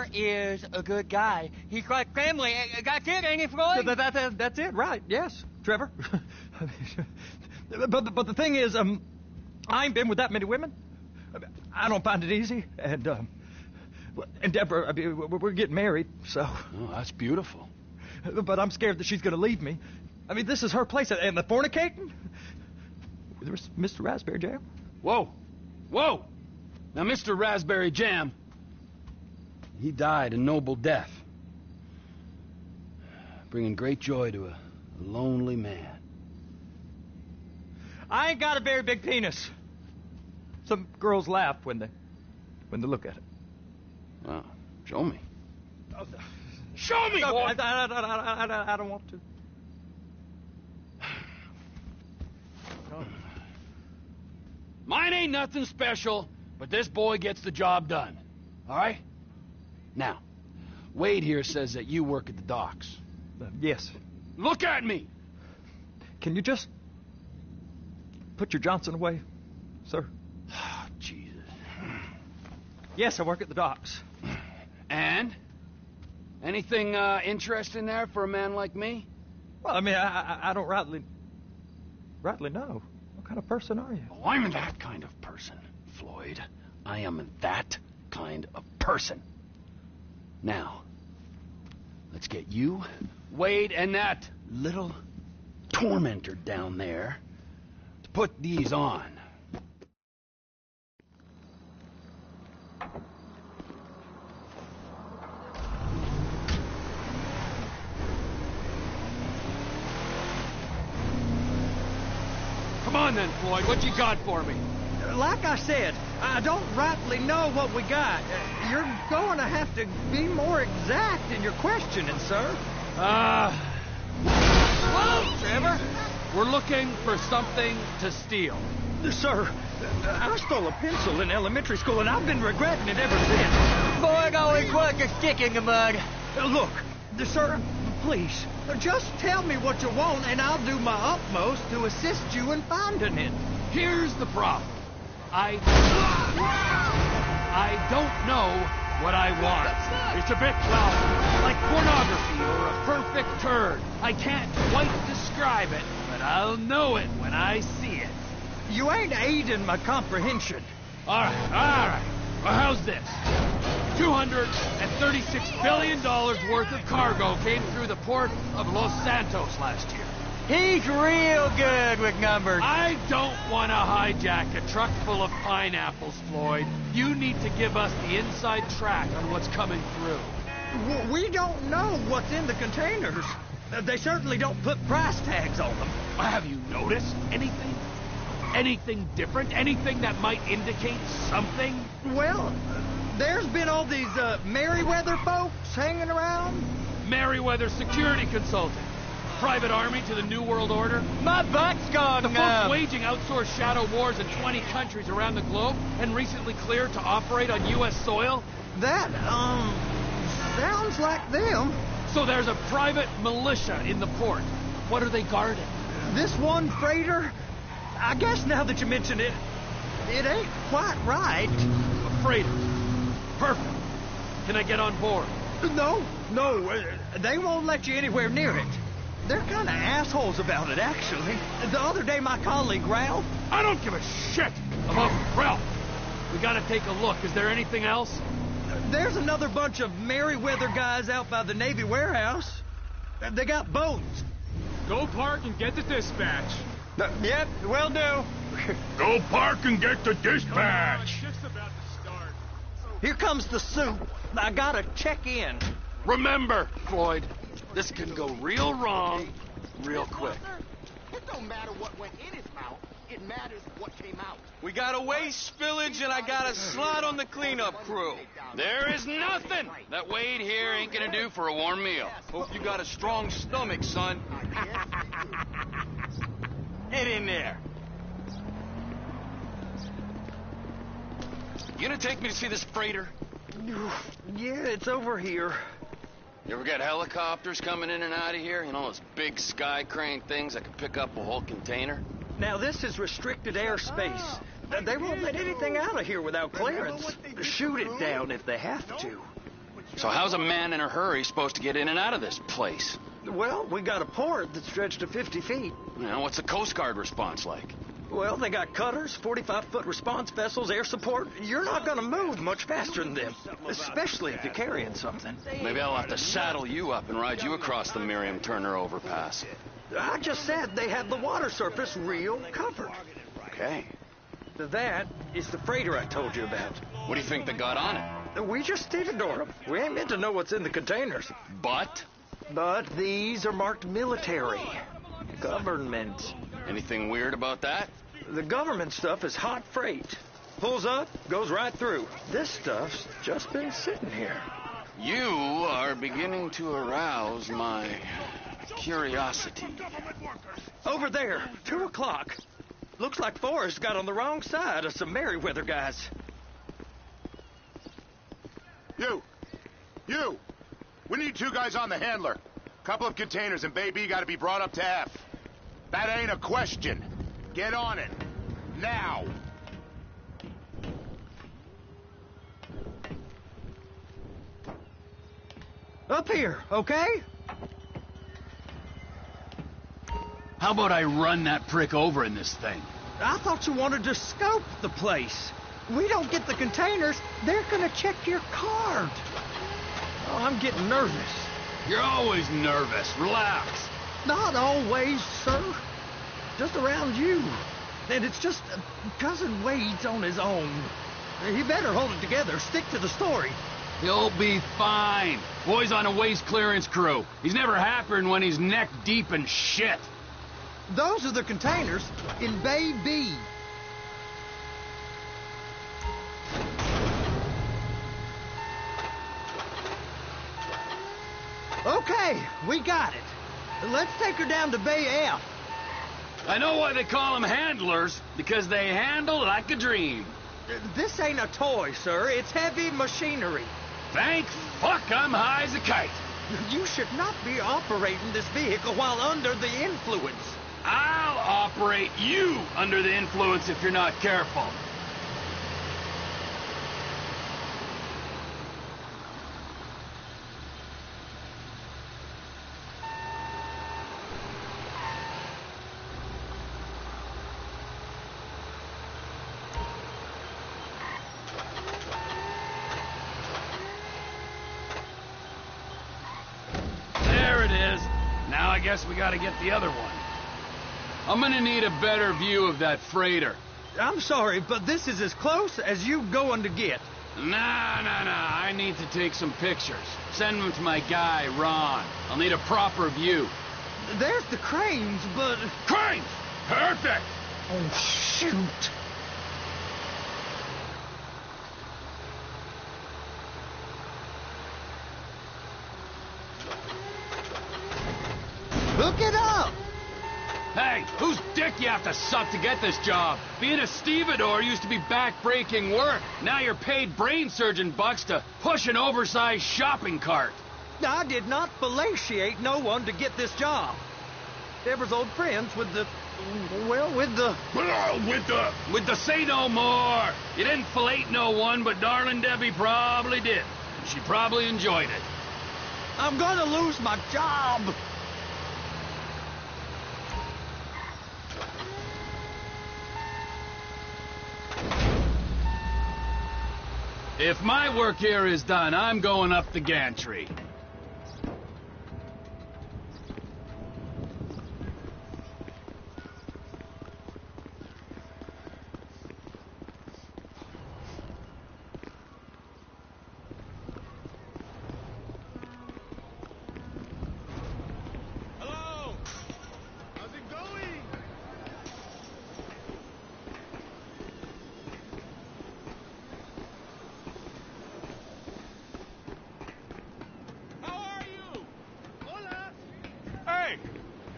Trevor is a good guy. He's like family. That's it, ain't it, Floyd? That's it, right? Yes, Trevor. but the thing is, I ain't been with that many women. I don't find it easy, and Deborah, I mean, we're getting married, so. Oh, that's beautiful. But I'm scared that she's going to leave me. I mean, this is her place, and the fornicating? There's Mr. Raspberry Jam. Whoa! Whoa! Now, Mr. Raspberry Jam, he died a noble death, bringing great joy to a lonely man. I ain't got a very big penis. Some girls laugh when they look at it. Well, show me. Oh, Show me, no, boy! I don't want to. Mine ain't nothing special, but this boy gets the job done. All right? Now, Wade here says that you work at the docks. Yes. Look at me! Can you just put your Johnson away, sir? Oh, Jesus. Yes, I work at the docks. And? Anything interesting there for a man like me? Well, I mean, I don't rightly know. What kind of person are you? Oh, I'm that kind of person, Floyd. I am that kind of person. Now, let's get you, Wade, and that little tormentor down there to put these on. Come on then, Floyd, what you got for me? Like I said, I don't rightly know what we got. You're going to have to be more exact in your questioning, sir. Whoa, Trevor! We're looking for something to steal. Sir, I stole a pencil in elementary school, and I've been regretting it ever since. Floyd always was a stick in the mud. Look, sir, please, just tell me what you want, and I'll do my utmost to assist you in finding it. Here's the problem. I don't know what I want. It's a bit, well, like pornography or a perfect turd. I can't quite describe it, but I'll know it when I see it. You ain't aiding my comprehension. All right. Well, how's this? $236 billion worth of cargo came through the port of Los Santos last year. He's real good with numbers. I don't want to hijack a truck full of pineapples, Floyd. You need to give us the inside track on what's coming through. We don't know what's in the containers. They certainly don't put price tags on them. Have you noticed anything? Anything different? Anything that might indicate something? Well, there's been all these Merryweather folks hanging around. Merryweather Security Consulting. Private army to the New World Order. My butt's gone The numb. folks waging outsourced shadow wars in 20 countries around the globe and recently cleared to operate on U.S. soil. That, sounds like them. So there's a private militia in the port. What are they guarding? This one freighter, I guess now that you mention it, it ain't quite right. A freighter. Perfect. Can I get on board? No, they won't let you anywhere near it. They're kind of assholes about it, actually. The other day, my colleague, Ralph... I don't give a shit about Ralph. We gotta take a look. Is there anything else? There's another bunch of Merryweather guys out by the Navy warehouse. They got boats. Go park and get the dispatch. Yep, will do. Go park and get the dispatch. Shift's about to start. Here comes the soup. I gotta check in. Remember, Floyd, this can go real wrong real quick. It don't matter what went in his mouth. It matters what came out. We got a waste spillage and I got a slot on the cleanup crew. There is nothing that Wade here ain't gonna do for a warm meal. Hope you got a strong stomach, son. Get in there. You gonna take me to see this freighter? Yeah, it's over here. You ever got helicopters coming in and out of here? You know, those big sky crane things that can pick up a whole container? Now, this is restricted airspace. They won't let anything out of here without clearance. Shoot it down if they have to. So how's a man in a hurry supposed to get in and out of this place? Well, we got a port that stretched to 50 feet. You know, what's the Coast Guard response like? Well, they got cutters, 45-foot response vessels, air support. You're not gonna move much faster than them, especially if you're carrying something. Maybe I'll have to saddle you up and ride you across the Miriam Turner overpass. I just said they had the water surface real covered. Okay. That is the freighter I told you about. What do you think they got on it? We just stevedore them. We ain't meant to know what's in the containers. But? But these are marked military. Government. Anything weird about that? The government stuff is hot freight. Pulls up, goes right through. This stuff's just been sitting here. You are beginning to arouse my curiosity. Over there, 2 o'clock. Looks like Forrest got on the wrong side of some Merryweather guys. You! We need 2 guys on the handler. Couple of containers and Baby gotta be brought up to F. That ain't a question. Get on it. Now! Up here, okay? How about I run that prick over in this thing? I thought you wanted to scope the place. We don't get the containers, they're gonna check your card. Oh, I'm getting nervous. You're always nervous. Relax. Not always, sir. Just around you. And it's just Cousin Wade's on his own. He better hold it together. Stick to the story. He'll be fine. Boy's on a waste clearance crew. He's never happier when he's neck deep in shit. Those are the containers in Bay B. Okay, we got it. Let's take her down to Bay F. I know why they call them handlers, because they handle like a dream. This ain't a toy, sir. It's heavy machinery. Thank fuck I'm high as a kite. You should not be operating this vehicle while under the influence. I'll operate you under the influence if you're not careful. There it is. Now I guess we gotta get the other one. I'm gonna need a better view of that freighter. I'm sorry, but this is as close as you going to get. Nah. I need to take some pictures. Send them to my guy, Ron. I'll need a proper view. There's the cranes, but... Cranes! Perfect! Oh, shoot. Hook it up! Hey, whose dick you have to suck to get this job? Being a stevedore used to be back-breaking work. Now you're paid brain surgeon bucks to push an oversized shopping cart. I did not fellatiate no one to get this job. Deborah's old friends with the... well, with the... With the say no more. You didn't fillet no one, but darling Debbie probably did. And she probably enjoyed it. I'm gonna lose my job. If my work here is done, I'm going up the gantry. Hello! How's it going? How are you? Hola! Hey!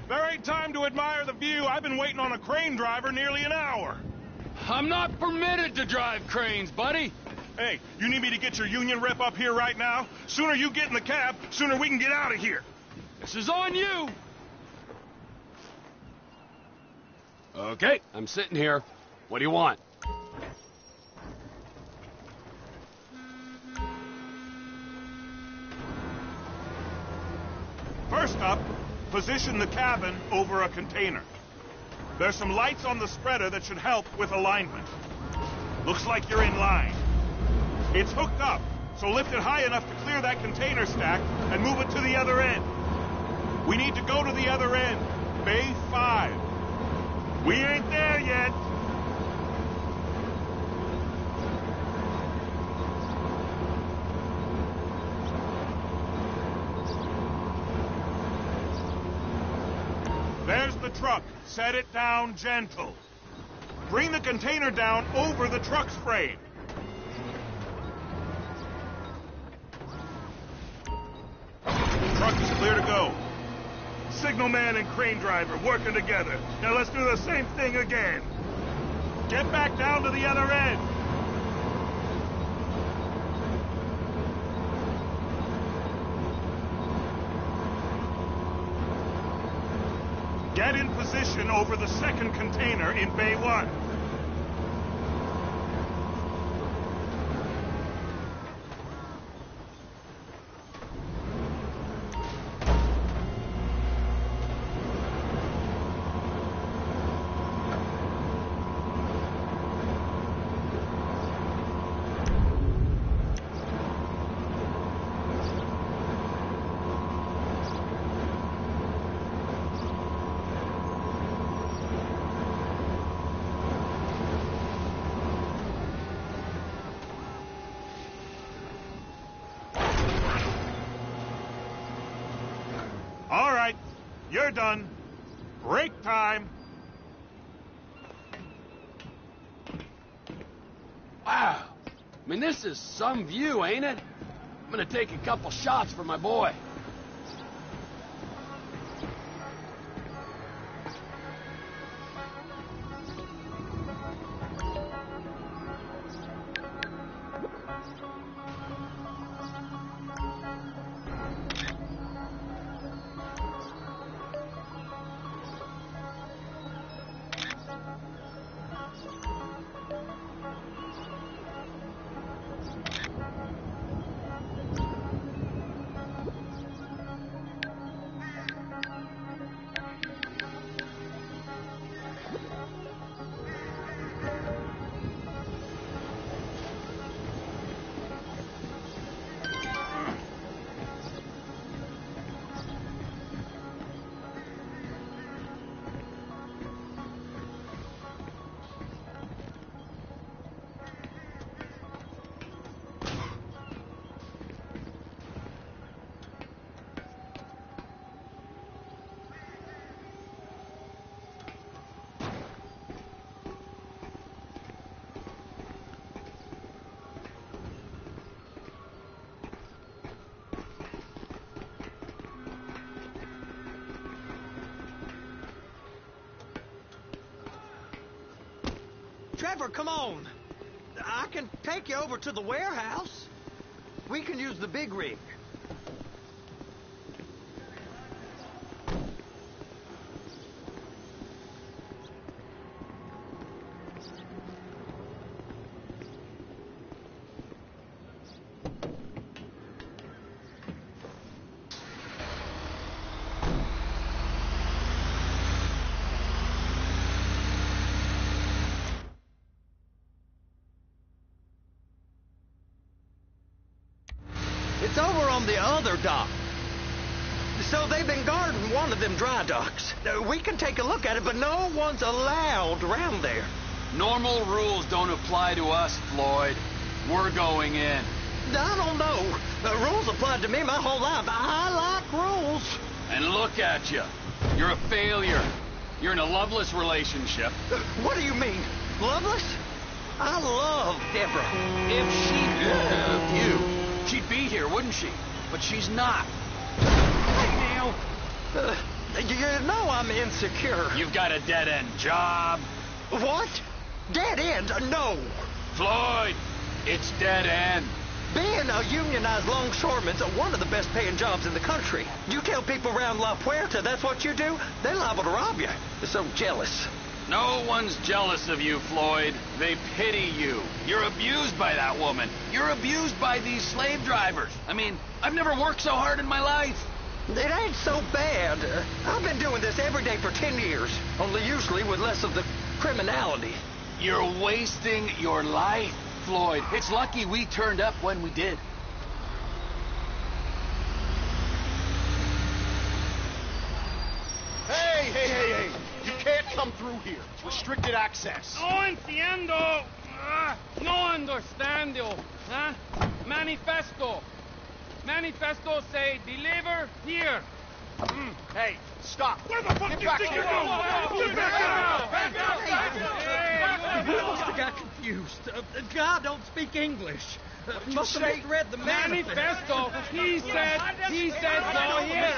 There ain't time to admire the view. I've been waiting on a crane driver nearly an hour. I'm not permitted to drive cranes, buddy. Hey, you need me to get your union rep up here right now? Sooner you get in the cab, sooner we can get out of here. This is on you. Okay, I'm sitting here. What do you want? First up, position the cabin over a container. There's some lights on the spreader that should help with alignment. Looks like you're in line. It's hooked up, so lift it high enough to clear that container stack and move it to the other end. We need to go to the other end, Bay 5. We ain't there yet. There's the truck. Set it down gentle. Bring the container down over the truck's frame. Truck is clear to go. Signalman and crane driver working together. Now let's do the same thing again. Get back down to the other end. Get in position over the second container in Bay 1. All right, you're done. Break time. Wow. I mean, this is some view, ain't it? I'm gonna take a couple shots for my boy. Trevor, come on. I can take you over to the warehouse. We can use the big rig. It's over on the other dock. So they've been guarding one of them dry docks. We can take a look at it, but no one's allowed around there. Normal rules don't apply to us, Floyd. We're going in. I don't know. The rules applied to me my whole life. I like rules. And look at you. You're a failure. You're in a loveless relationship. What do you mean? Loveless? I love Deborah. If she loved you, she'd be here, wouldn't she? But she's not. Hey, now. You know I'm insecure. You've got a dead-end job. What? Dead end? No. Floyd, it's dead end. Being a unionized longshoreman's one of the best paying jobs in the country. You tell people around La Puerta that's what you do, they're liable to rob you. They're so jealous. No one's jealous of you, Floyd. They pity you. You're abused by that woman. You're abused by these slave drivers. I mean, I've never worked so hard in my life. It ain't so bad. I've been doing this every day for 10 years, only usually with less of the criminality. You're wasting your life, Floyd. It's lucky we turned up when we did. Hey! You can't come through here. It's restricted access. No entiendo. No understando. Huh? Manifesto. Manifesto say deliver here. Hey, stop. Where the fuck do you think you're going? He must have got confused. God don't speak English. Must have misread the Manifesto. He said go here.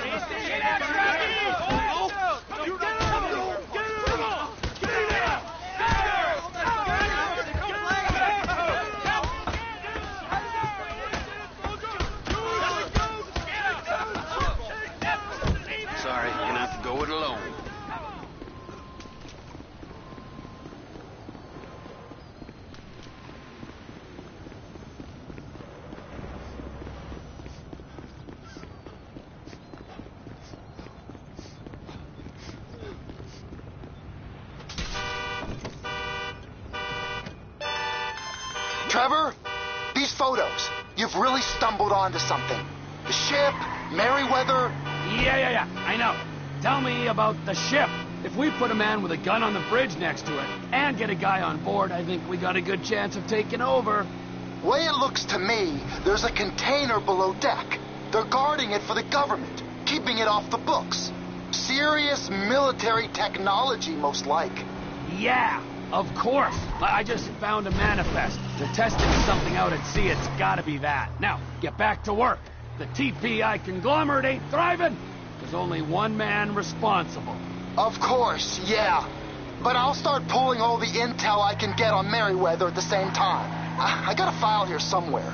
Sorry, you're gonna have to go it alone. Trevor, these photos. You've really stumbled onto something. The ship, Merryweather. Yeah. I know. Tell me about the ship. If we put a man with a gun on the bridge next to it and get a guy on board, I think we got a good chance of taking over. Way it looks to me, there's a container below deck. They're guarding it for the government, keeping it off the books. Serious military technology, most like. Yeah, of course. I just found a manifest. They're testing something out at sea. It's gotta be that. Now, get back to work. The TPI conglomerate ain't thriving. There's only one man responsible. Of course, yeah. But I'll start pulling all the intel I can get on Merryweather at the same time. I got a file here somewhere.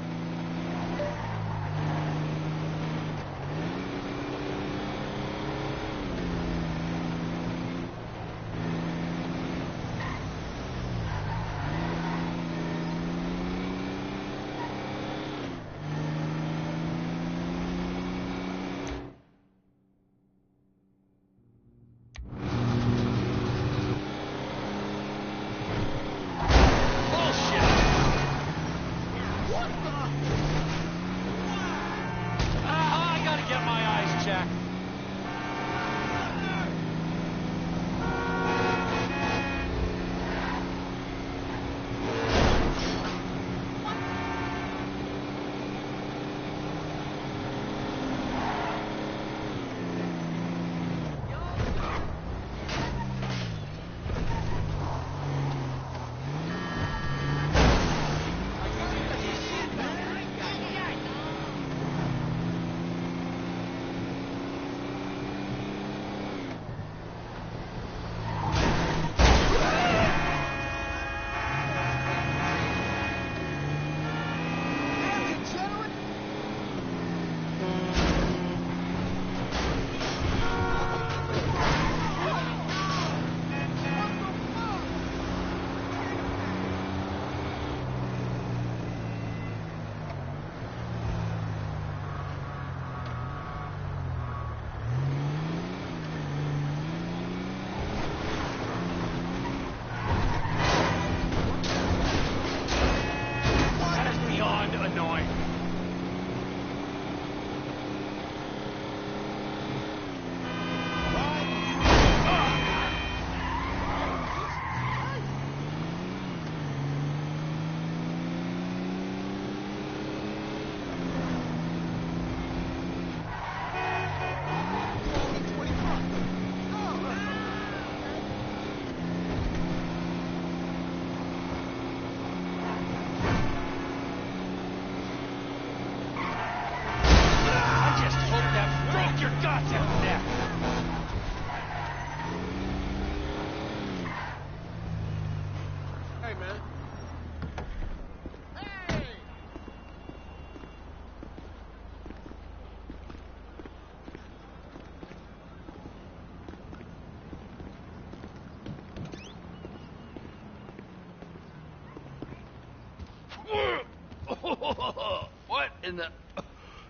What in the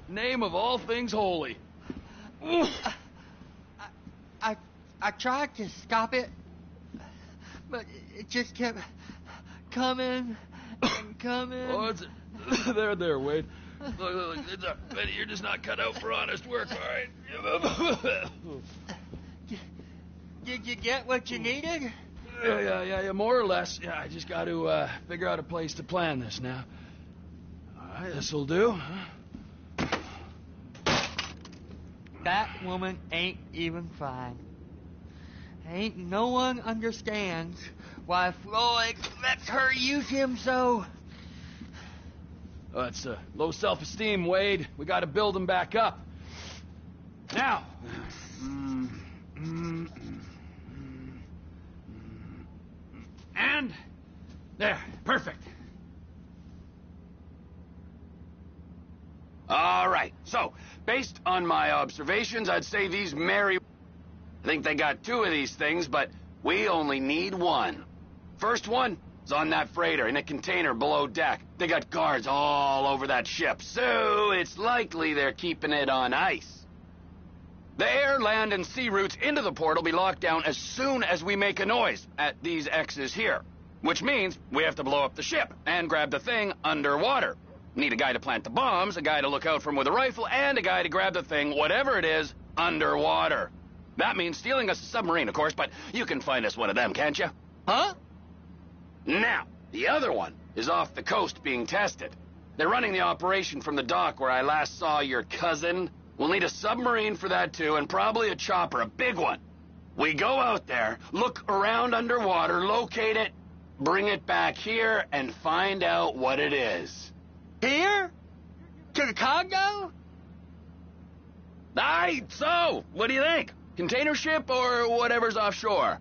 name of all things holy? I tried to stop it, but it just kept coming and coming. Oh, it's there, Wade. Look, Benny, you're just not cut out for honest work, all right? Did you get what you needed? Yeah, more or less. Yeah, I just got to figure out a place to plan this now. All right, this'll do. That woman ain't even fine. Ain't no one understands why Floyd lets her use him so. Oh, it's low self-esteem, Wade. We got to build him back up. Now. And there, perfect. All right, so based on my observations, I'd say these I think they got 2 of these things, but we only need 1. First one is on that freighter in a container below deck. They got guards all over that ship, so it's likely they're keeping it on ice. The air, land, and sea routes into the port will be locked down as soon as we make a noise at these X's here, which means we have to blow up the ship and grab the thing underwater. Need a guy to plant the bombs, a guy to look out for him with a rifle, and a guy to grab the thing, whatever it is, underwater. That means stealing us a submarine, of course, but you can find us one of them, can't you? Huh? Now, the other one is off the coast being tested. They're running the operation from the dock where I last saw your cousin. We'll need a submarine for that, too, and probably a chopper, a big one. We go out there, look around underwater, locate it, bring it back here, and find out what it is. Here? To the Congo? Aye, so, what do you think? Container ship or whatever's offshore?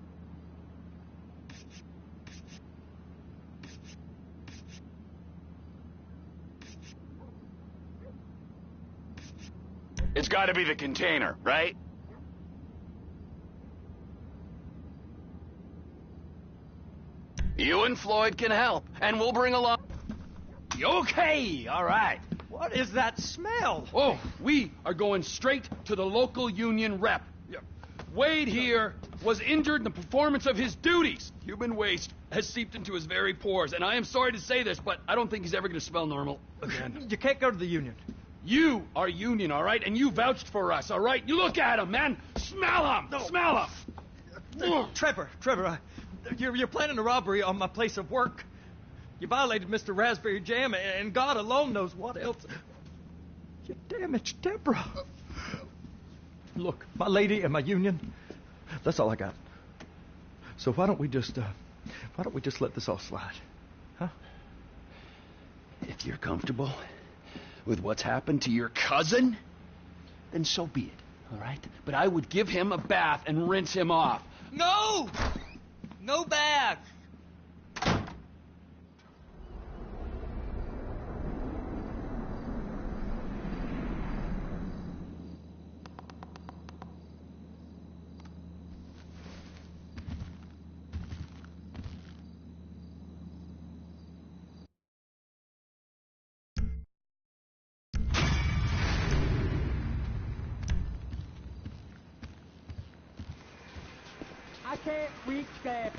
It's got to be the container, right? You and Floyd can help, and we'll bring along... Okay, all right. What is that smell? Oh, we are going straight to the local union rep. Wade here was injured in the performance of his duties. Human waste has seeped into his very pores, and I am sorry to say this, but I don't think he's ever going to smell normal again. You can't go to the union. You are union, all right? And you vouched for us, all right? You look at him, man. Smell him. No. Smell him. Trevor, you're planning a robbery on my place of work. You violated Mr. Raspberry Jam, and God alone knows what else. You damaged Deborah. Look, my lady and my union, that's all I got. So why don't we just let this all slide? Huh? If you're comfortable with what's happened to your cousin, then so be it, all right? But I would give him a bath and rinse him off. No! No bath! I can't reach that.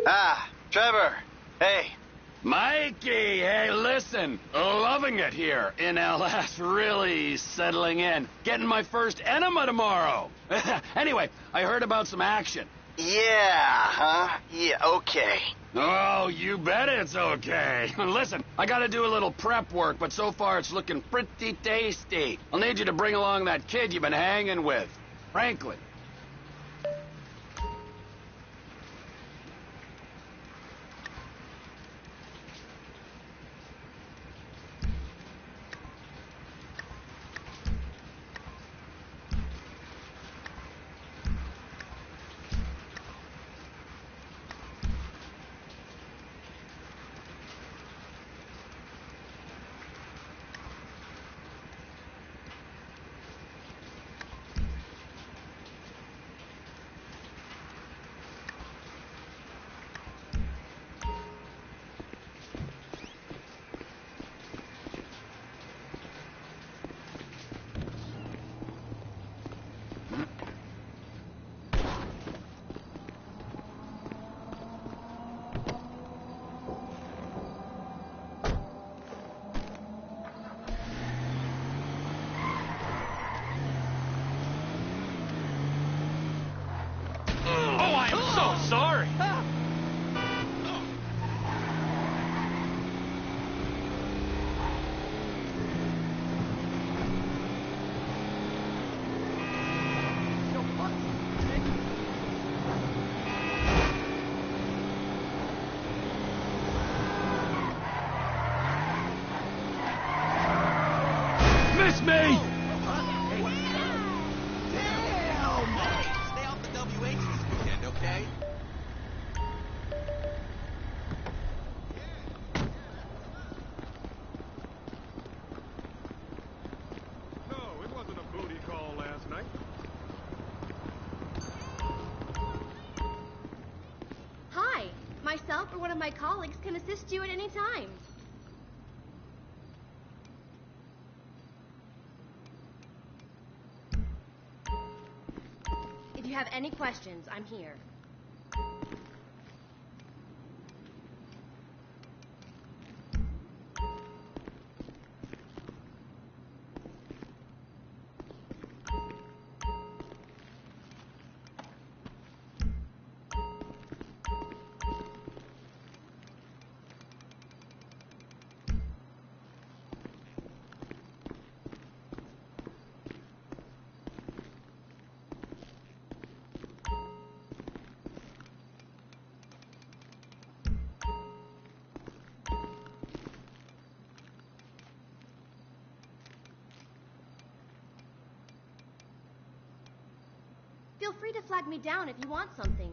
Ah, Trevor. Hey. Mikey, hey, listen. Loving it here in LS. Really settling in. Getting my first enema tomorrow. Anyway, I heard about some action. Yeah, huh? Yeah, okay. Oh, you bet it's okay. Listen, I gotta do a little prep work, but so far it's looking pretty tasty. I'll need you to bring along that kid you've been hanging with, Franklin. miss me? Stay off the WH this weekend, okay? No, it wasn't a booty call last night. Hi. Myself or one of my colleagues can assist you at any time. If you have any questions, I'm here. Feel free to flag me down if you want something.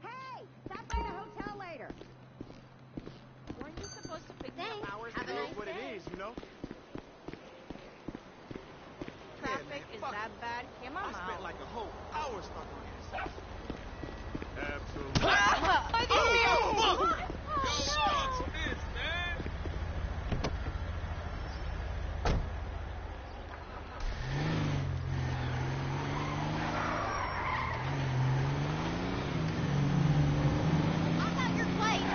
Hey, stop by the hotel later. Weren't you supposed to pick me up hours It ago? is what it is, you know? Traffic is that bad? Come on. I spent like a whole hour stuck on this. Absolutely. I got your plate.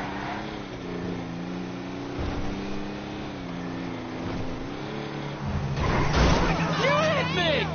You hit me!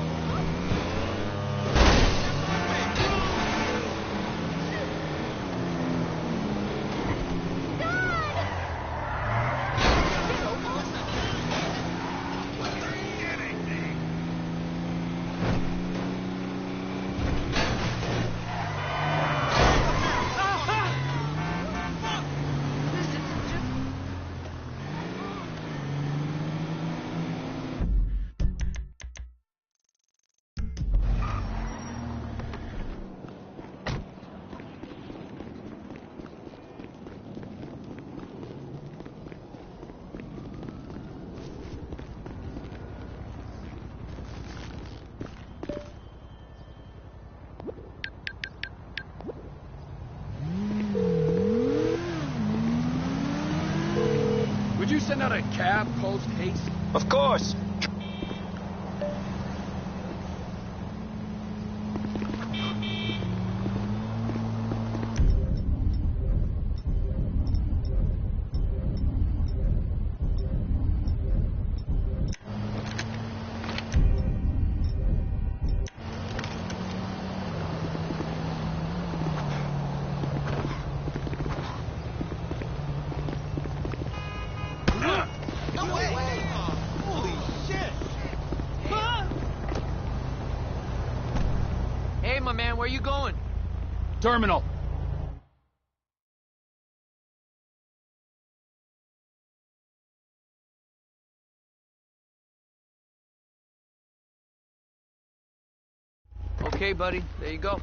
Would you send out a cab post haste? Of course. No way! Holy shit! Hey, my man, where you going? Terminal. Okay, buddy. There you go.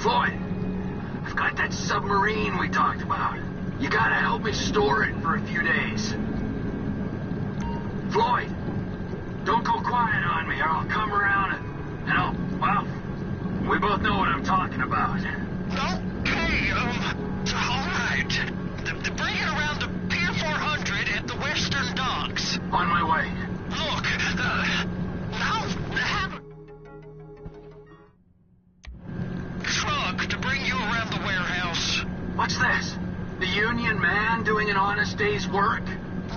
Floyd, I've got that submarine we talked about. You gotta help me store it for a few days. Floyd, don't go quiet on me or I'll come around and I'll, well, we both know what I'm talking about. Okay, all right. Bring it around to Pier 400 at the Western Docks. On my way. Look, now have a truck to bring you around the warehouse. What's this? The union man doing an honest day's work?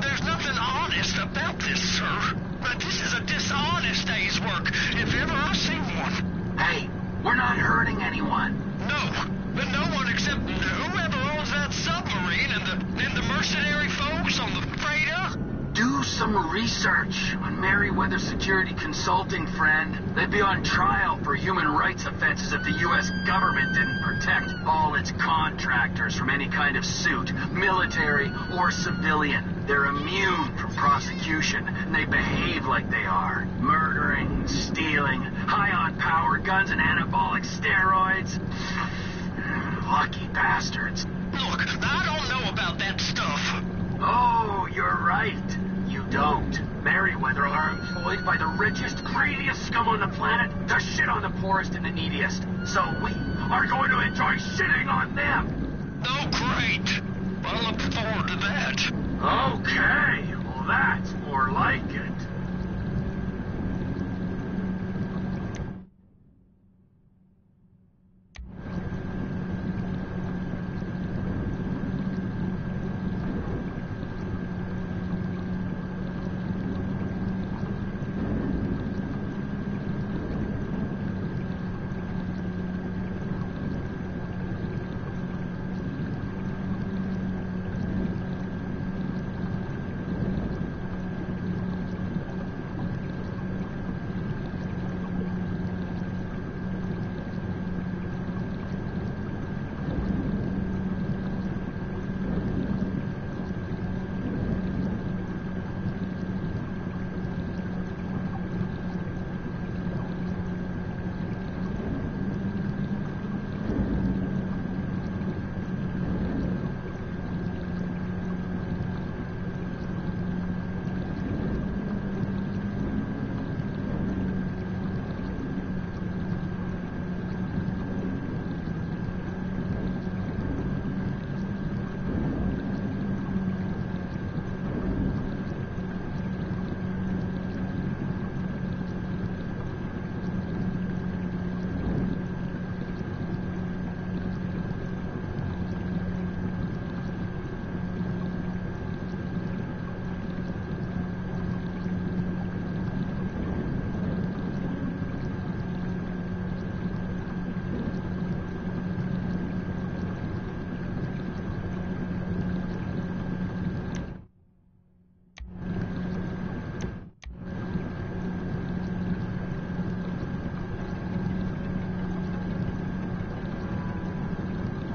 There's nothing honest about this, sir. But this is a dishonest day's work, if ever I've seen one. Hey, we're not hurting anyone. No one except whoever owns that submarine and the mercenary folks on the freighter. Do some research on Merryweather Security Consulting, friend. They'd be on trial for human rights offenses if the U.S. government didn't protect all its contractors from any kind of suit, military or civilian. They're immune from prosecution, and they behave like they are. Murdering, stealing, high on power guns and anabolic steroids. Lucky bastards. Look, I don't know about that stuff. Oh, you're right. You don't. Merryweather are employed by the richest, greediest scum on the planet to shit on the poorest and the neediest. So we are going to enjoy shitting on them. Oh, great. I look forward to that. Okay, well that's more like it.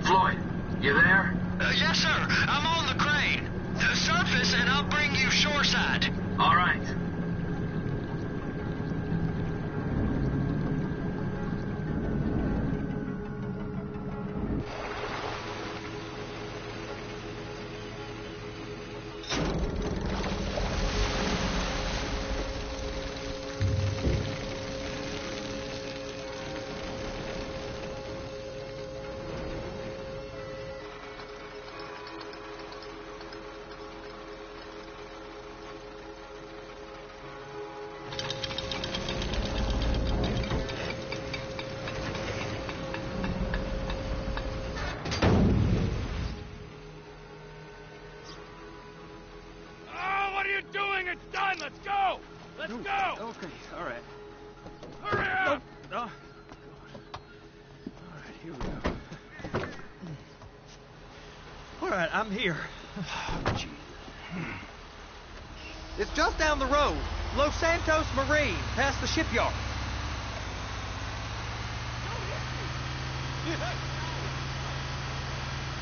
Floyd, you there? Yes, sir. I'm on the crane. Surface and I'll bring you shoreside. All right. It's done. Let's go. Let's go. Okay, all right. Hurry up. No. All right, here we go. All right, I'm here. It's just down the road. Los Santos Marine, past the shipyard.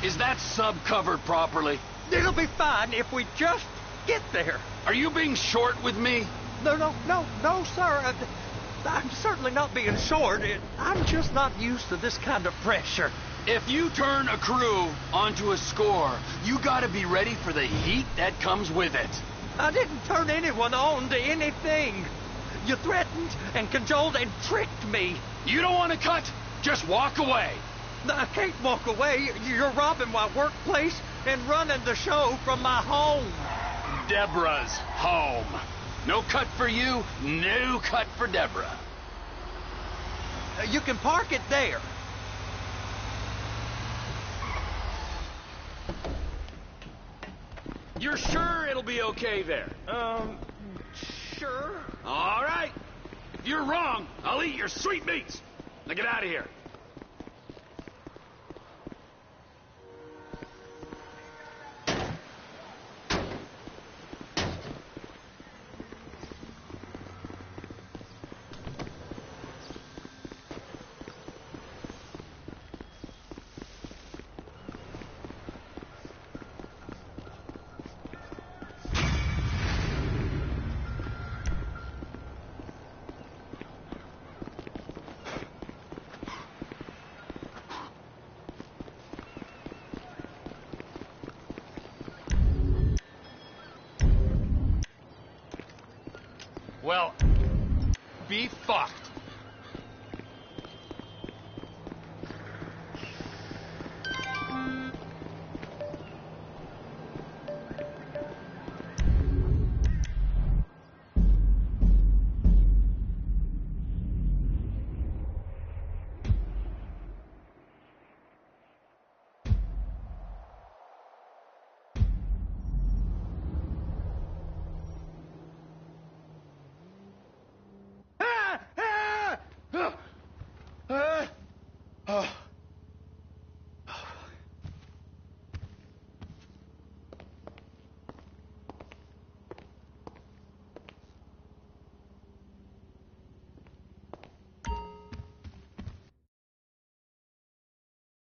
Is that sub covered properly? It'll be fine if we just get there. Are you being short with me? No, sir. I'm certainly not being short. I'm just not used to this kind of pressure. If you turn a crew onto a score, you gotta be ready for the heat that comes with it. I didn't turn anyone on to anything. You threatened and cajoled and tricked me. You don't want to cut? Just walk away. I can't walk away. You're robbing my workplace and running the show from my home. Deborah's home. No cut for you, no cut for Deborah. You can park it there. You're sure it'll be okay there? Sure. All right. If you're wrong, I'll eat your sweet meats. Now get out of here. Well, be fucked.